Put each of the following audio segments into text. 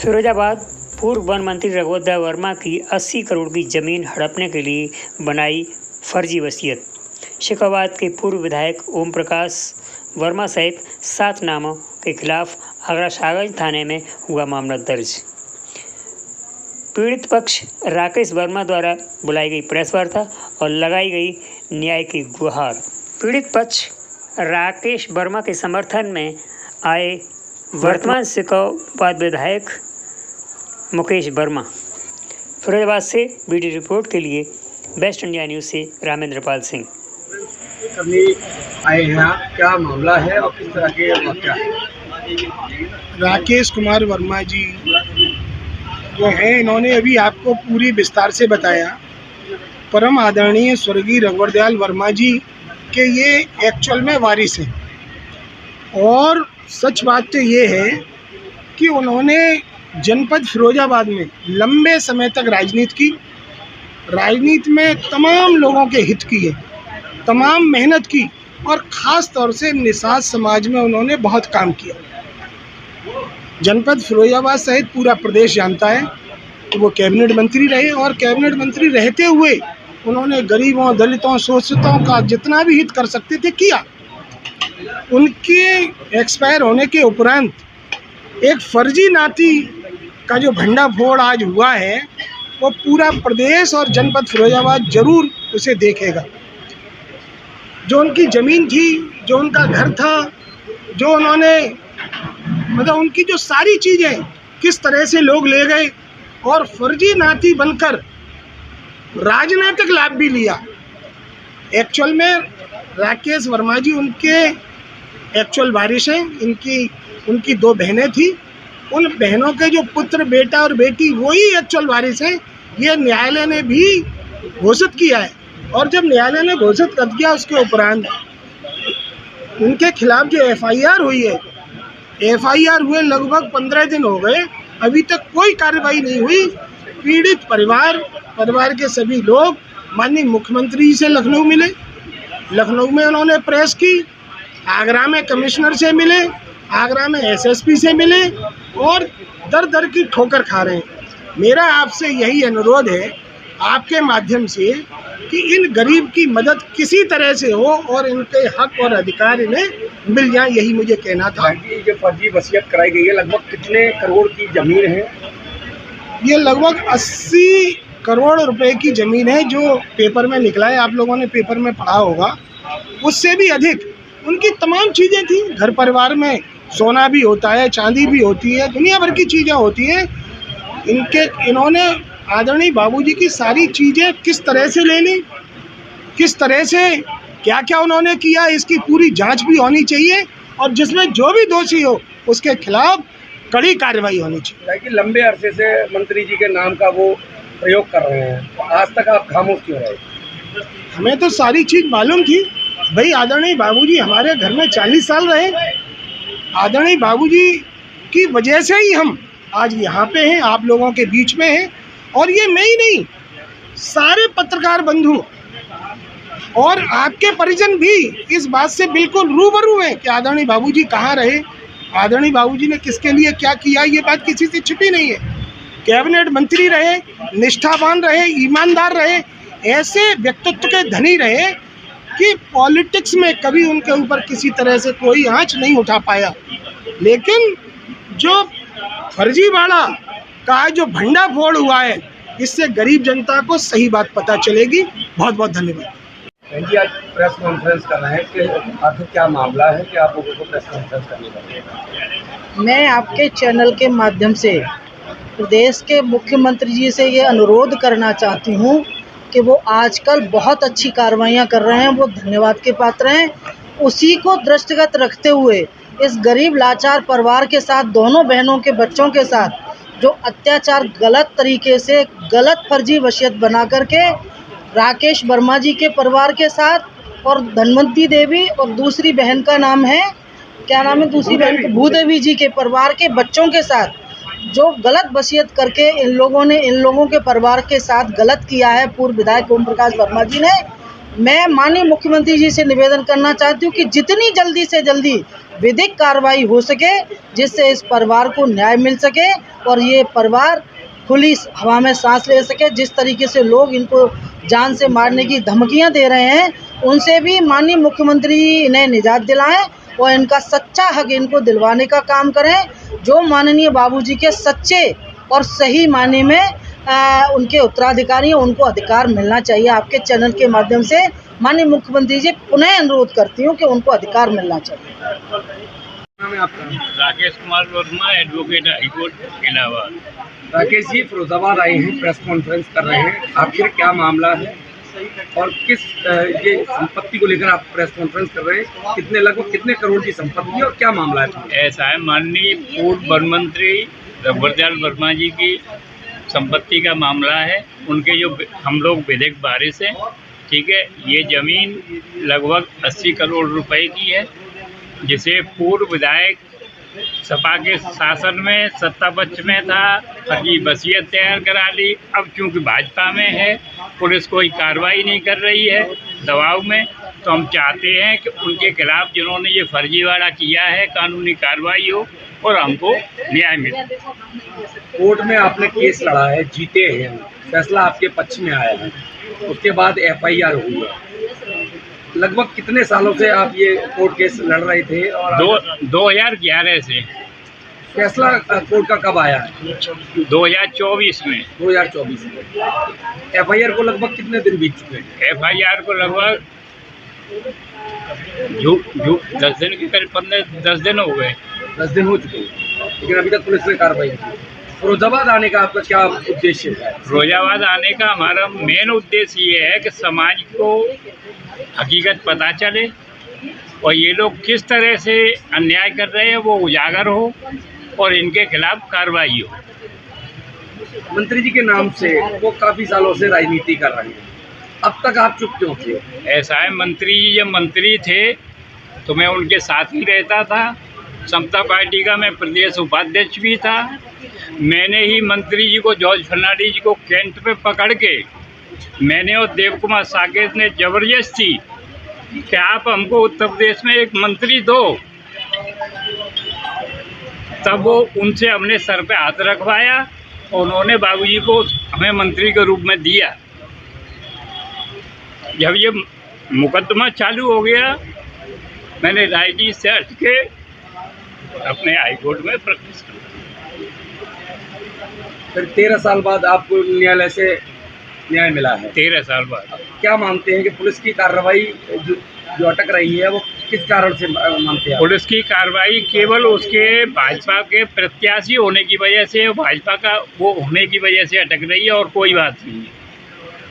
फिरोजाबाद पूर्व वन मंत्री रघुवर वर्मा की 80 करोड़ की जमीन हड़पने के लिए बनाई फर्जी वसीयत। शेखावाद के पूर्व विधायक ओम प्रकाश वर्मा सहित 7 नामों के खिलाफ आगरा सागर थाने में हुआ मामला दर्ज। पीड़ित पक्ष राकेश वर्मा द्वारा बुलाई गई प्रेस वार्ता और लगाई गई न्याय की गुहार। पीड़ित पक्ष राकेश वर्मा के समर्थन में आए वर्तमान शेखावाद विधायक मुकेश वर्मा। फिरोजाबाद से वीडियो रिपोर्ट के लिए बेस्ट इंडिया न्यूज़ से रामेंद्र पाल सिंह। कभी आए हैं आप, क्या मामला है और किस तरह के वाक़या है? राकेश कुमार वर्मा जी जो हैं, इन्होंने अभी आपको पूरी विस्तार से बताया। परम आदरणीय स्वर्गीय रघुवर वर्मा जी के ये एक्चुअल में वारिस हैं। और सच बात तो ये है कि उन्होंने जनपद फिरोजाबाद में लंबे समय तक राजनीति में तमाम लोगों के हित की है, तमाम मेहनत की और ख़ास तौर से निषाद समाज में उन्होंने बहुत काम किया। जनपद फिरोजाबाद सहित पूरा प्रदेश जानता है कि वो कैबिनेट मंत्री रहे और कैबिनेट मंत्री रहते हुए उन्होंने गरीबों, दलितों, शोषितों का जितना भी हित कर सकते थे किया। उनके एक्सपायर होने के उपरांत एक फर्जी नाती का जो भंडाफोड़ आज हुआ है वो पूरा प्रदेश और जनपद फिरोजाबाद जरूर उसे देखेगा। जो उनकी ज़मीन थी, जो उनका घर था, जो उन्होंने मतलब उनकी जो सारी चीज़ें किस तरह से लोग ले गए और फर्जी नाती बनकर राजनीतिक लाभ भी लिया। एक्चुअल में राकेश वर्मा जी उनके एक्चुअल वारिस हैं। उनकी 2 बहनें थी, उन बहनों के जो पुत्र, बेटा और बेटी वही एक्चुअल वारिस हैं। ये न्यायालय ने भी घोषित किया है और जब न्यायालय ने घोषित कर दिया उसके उपरांत उनके खिलाफ जो एफआईआर हुई है, एफआईआर हुए लगभग 15 दिन हो गए, अभी तक कोई कार्रवाई नहीं हुई। पीड़ित परिवार के सभी लोग माननीय मुख्यमंत्री से लखनऊ मिले, लखनऊ में उन्होंने प्रेस की, आगरा में कमिश्नर से मिले, आगरा में एसएसपी से मिले और दर दर की ठोकर खा रहे हैं। मेरा आपसे यही अनुरोध है आपके माध्यम से कि इन गरीब की मदद किसी तरह से हो और इनके हक और अधिकार इन्हें मिल जाए, यही मुझे कहना था। जो फर्जी वसीयत कराई गई है, लगभग कितने करोड़ की ज़मीन है? ये लगभग 80 करोड़ रुपए की ज़मीन है जो पेपर में निकला है, आप लोगों ने पेपर में पढ़ा होगा। उससे भी अधिक उनकी तमाम चीज़ें थी। घर परिवार में सोना भी होता है, चांदी भी होती है, दुनिया भर की चीज़ें होती हैं। इन्होंने आदरणीय बाबूजी की सारी चीज़ें किस तरह से ले ली, किस तरह से क्या क्या उन्होंने किया, इसकी पूरी जांच भी होनी चाहिए और जिसमें जो भी दोषी हो उसके खिलाफ कड़ी कार्रवाई होनी चाहिए। कि लंबे अरसे से मंत्री जी के नाम का वो प्रयोग कर रहे हैं, तो आज तक आप खामोश क्यों रहे? हमें तो सारी चीज़ मालूम थी भाई। आदरणीय बाबूजी हमारे घर में 40 साल रहे। आदरणीय बाबूजी की वजह से ही हम आज यहाँ पे हैं, आप लोगों के बीच में हैं। और ये मैं ही नहीं, सारे पत्रकार बंधु और आपके परिजन भी इस बात से बिल्कुल रूबरू हैं कि आदरणीय बाबूजी कहाँ रहे, आदरणीय बाबूजी ने किसके लिए क्या किया। ये बात किसी से छिपी नहीं है। कैबिनेट मंत्री रहे, निष्ठावान रहे, ईमानदार रहे, ऐसे व्यक्तित्व के धनी रहे कि पॉलिटिक्स में कभी उनके ऊपर किसी तरह से कोई आंच नहीं उठा पाया। लेकिन जो फर्जीवाड़ा का जो भंडाफोड़ हुआ है, इससे गरीब जनता को सही बात पता चलेगी। बहुत बहुत धन्यवाद। जी, आज प्रेस कॉन्फ्रेंस कर रहे हैं कि आखिर क्या मामला है कि आप लोगों को प्रेस कॉन्फ्रेंस करनी पड़ी? मैं आपके चैनल के माध्यम से प्रदेश के मुख्यमंत्री जी से ये अनुरोध करना चाहती हूँ कि वो आजकल बहुत अच्छी कार्रवाइयाँ कर रहे हैं, वो धन्यवाद के पात्र हैं। उसी को दृष्टिगत रखते हुए इस गरीब लाचार परिवार के साथ, दोनों बहनों के बच्चों के साथ जो अत्याचार गलत तरीके से, गलत फर्जी वसीयत बना करके राकेश वर्मा जी के परिवार के साथ और धनवंती देवी और दूसरी बहन का नाम है, क्या नाम है दूसरी बहन को, भूदेवी जी के परिवार के बच्चों के साथ जो गलत वसीयत करके इन लोगों के परिवार के साथ गलत किया है पूर्व विधायक ओम प्रकाश वर्मा जी ने। मैं माननीय मुख्यमंत्री जी से निवेदन करना चाहती हूँ कि जितनी जल्दी से जल्दी विधिक कार्रवाई हो सके, जिससे इस परिवार को न्याय मिल सके और ये परिवार खुली हवा में सांस ले सके। जिस तरीके से लोग इनको जान से मारने की धमकियां दे रहे हैं, उनसे भी माननीय मुख्यमंत्री इन्हें निजात दिलाएं और इनका सच्चा हक इनको दिलवाने का काम करें। जो माननीय बाबूजी के सच्चे और सही मायने में उनके उत्तराधिकारी हैं, उनको अधिकार मिलना चाहिए। आपके चैनल के माध्यम से माननीय मुख्यमंत्री जी पुनः अनुरोध करती हूँ कि उनको अधिकार मिलना चाहिए। नाम है आपका? Rakesh Kumar Verma, advocate, high court Allahabad. राकेश जी फिरोजाबाद आए हैं, प्रेस कॉन्फ्रेंस कर रहे हैं, आखिर क्या मामला है और किस ये संपत्ति को लेकर आप प्रेस कॉन्फ्रेंस कर रहे हैं? कितने लगभग कितने करोड़ की संपत्ति है और क्या मामला है? ऐसा है, माननीय पूर्व वन मंत्री रघुवर वर्मा जी की संपत्ति का मामला है। उनके जो हम लोग विधिक वारिस हैं, ठीक है। ये ज़मीन लगभग 80 करोड़ रुपए की है, जिसे पूर्व विधायक सपा के शासन में सत्ता पक्ष में था, फर्जी वसीयत तैयार करा ली। अब चूंकि भाजपा में है, पुलिस कोई कार्रवाई नहीं कर रही है दबाव में, तो हम चाहते हैं कि उनके खिलाफ जिन्होंने ये फर्जीवाड़ा किया है, कानूनी कार्रवाई हो और हमको न्याय मिले। कोर्ट में आपने केस लड़ा है, जीते हैं, फैसला आपके पक्ष में आया है, उसके बाद FIR हुई है। लगभग कितने सालों से आप ये कोर्ट केस लड़ रहे थे? और 2011 से फैसला कोर्ट का कब आया है? 2024 में। 2024 में। FIR को लगभग कितने दिन बीत चुके हैं? FIR को लगभग 10 दिन के करीब 10 दिन हो गए। 10 दिन हो चुके हैं, लेकिन अभी तक पुलिस ने कार्रवाई नहीं की। फिरोजाबाद आने का आपका क्या उद्देश्य है? फिरोजाबाद आने का हमारा मेन उद्देश्य ये है कि समाज को हकीकत पता चले और ये लोग किस तरह से अन्याय कर रहे हैं वो उजागर हो और इनके खिलाफ कार्रवाई हो। मंत्री जी के नाम से वो काफी सालों से राजनीति कर रहे हैं, अब तक आप चुप क्यों थे? ऐसा है, मंत्री जी जब मंत्री थे तो मैं उनके साथ ही रहता था। समता पार्टी का मैं प्रदेश उपाध्यक्ष भी था। मैंने ही मंत्री जी को, जॉर्ज फर्नांडिस जी को कैंट पे पकड़ के मैंने और देव कुमार साकेत ने जबरदस्ती कि आप हमको उत्तर प्रदेश में एक मंत्री दो, तब वो उनसे हमने सर पे हाथ रखवाया और उन्होंने बाबूजी को हमें मंत्री के रूप में दिया। जब ये मुकदमा चालू हो गया, मैंने राजनीति से हट के अपने हाईकोर्ट में प्रवेश किया। फिर 13 साल बाद आपको न्यायालय से न्याय मिला है। 13 साल बाद क्या मानते हैं कि पुलिस की कार्रवाई जो अटक रही है वो किस कारण से मानते हैं? पुलिस की कार्रवाई केवल उसके भाजपा के प्रत्याशी होने की वजह से, भाजपा का वो होने की वजह से अटक रही है और कोई बात नहीं है।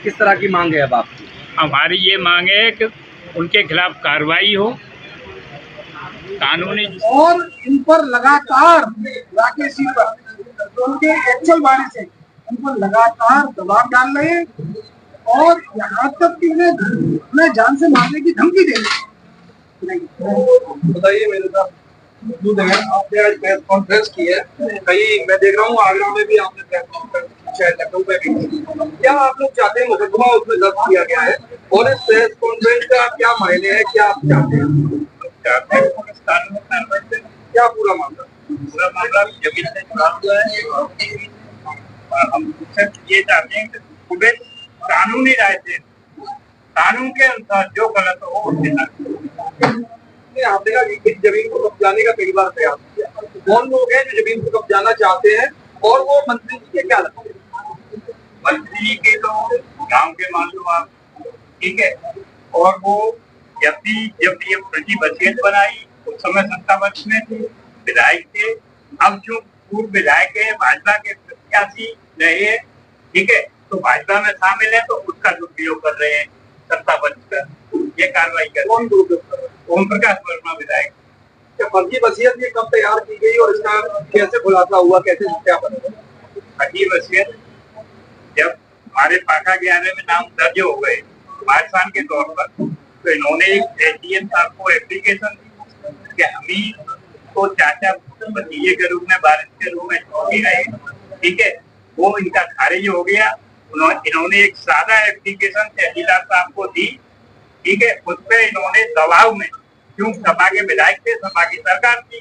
किस तरह की मांग है अब आपकी? हमारी ये मांग है कि उनके खिलाफ कार्रवाई हो, कानूनी। और इन पर लगातार राकेश जी पर उनके एक्चुअल बारे से इन पर लगातार दबाव डाल रहे हैं और यहाँ तक कि उन्हें जान से मारने की धमकी दे रहे हैं। बताइए मेरे साथ मौजूद हैं, आपने आज प्रेस कॉन्फ्रेंस की है, कहीं मैं देख रहा हूँ आगरा में भी आपने प्रेस कॉन्फ्रेंस शायद लखनऊ में भी। क्या आप लोग चाहते हैं, मुकदमा उसमें दर्ज किया गया है और इस प्रेस कॉन्फ्रेंस का क्या मायने है, क्या आप चाहते हैं? क्या पूरा मामला जमीन से जुड़ा हुआ है और हम सिर्फ ये चाहते हैं कि पुलिस कानूनी राय से, कानून के अनुसार जो गलत हो उसके साथ। आपने कहा कि इस जमीन को कब्जाने का कई बार प्रयास किया, कौन लोग हैं जो जमीन को कब्जाना चाहते हैं और वो मंत्री जी के क्या लगते हैं? मंत्री जी के तो गांव के मालूम आप, ठीक है। और वो जब ये फर्जी वसीयत बनाई उस समय सत्ता पक्ष में थे, विधायक थे। अब जो पूर्व विधायक है, भाजपा के प्रत्याशी रहे, ठीक है, तो भाजपा में शामिल है तो उसका दुरुपयोग कर रहे हैं सत्ता पक्ष का। ये कार्रवाई कर कौन दुरुपयोग कर रहे हैं? ओम प्रकाश वर्मा विधायक। क्या फर्जी वसीयत ये कब तैयार की गई और इसका कैसे खुलासा हुआ, कैसे सत्यापन हुआ? फर्जी वसीयत जब हमारे पाका 11 में नाम दर्ज हो गए वारसान के तौर पर, तो इन्होंने एक एसडीएम साहब को एप्लीकेशन दी कि हमी को चाचा भतीजे के रूप में, वारिस के रूप में छोड़ आए, ठीक है। वो इनका खारिज हो गया। इन्होंने एक सादा एप्लीकेशन तहसीलदार साहब को दी, ठीक है। उस पर इन्होंने दबाव में क्यों सपा के विधायक थे, सपा की सरकार थी।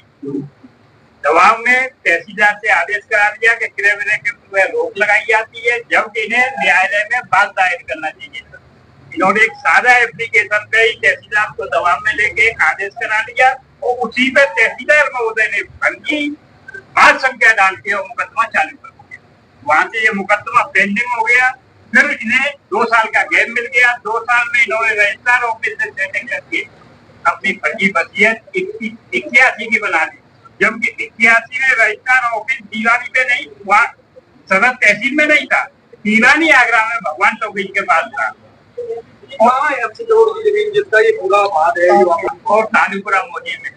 दबाव में तहसीलदार से आदेश करा दिया कि क्रय विक्रय के पर रोक लगाई जाती है, जबकि इन्हें न्यायालय में बात दायर करना चाहिए था। इन्होंने एक सादा एप्लीकेशन पे ही तहसीलदार को दबाव में लेके एक आदेश करा दिया और उसी पे तहसीलदार महोदय ने फर्जी बात संख्या डाल के और मुकदमा चालू कर दिया। वहां से ये मुकदमा पेंडिंग हो गया। फिर इन्हें 2 साल का गैप मिल गया। 2 साल में इन्होंने रजिस्ट्रार ऑफिस से सेटिंग करके अपनी फर्जी वसीयत 81 की बना दी, जबकि 81 में रजिस्ट्रार ऑफिस दीवानी पे नहीं, वहाँ सदर तहसील में नहीं था, दीवानी आगरा में भगवान चौकी के पास था। जिसका ये पूरा बात है और तानीपुरा मोदी में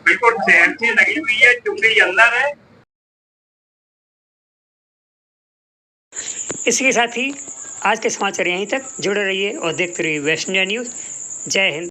बिल्कुल शहर से लगी हुई है, चुंगी अंदर है। इसी के साथ ही आज के समाचार यहीं तक। जुड़े रहिए और देखते रहिए वेस्ट इंडिया न्यूज़। जय हिंद।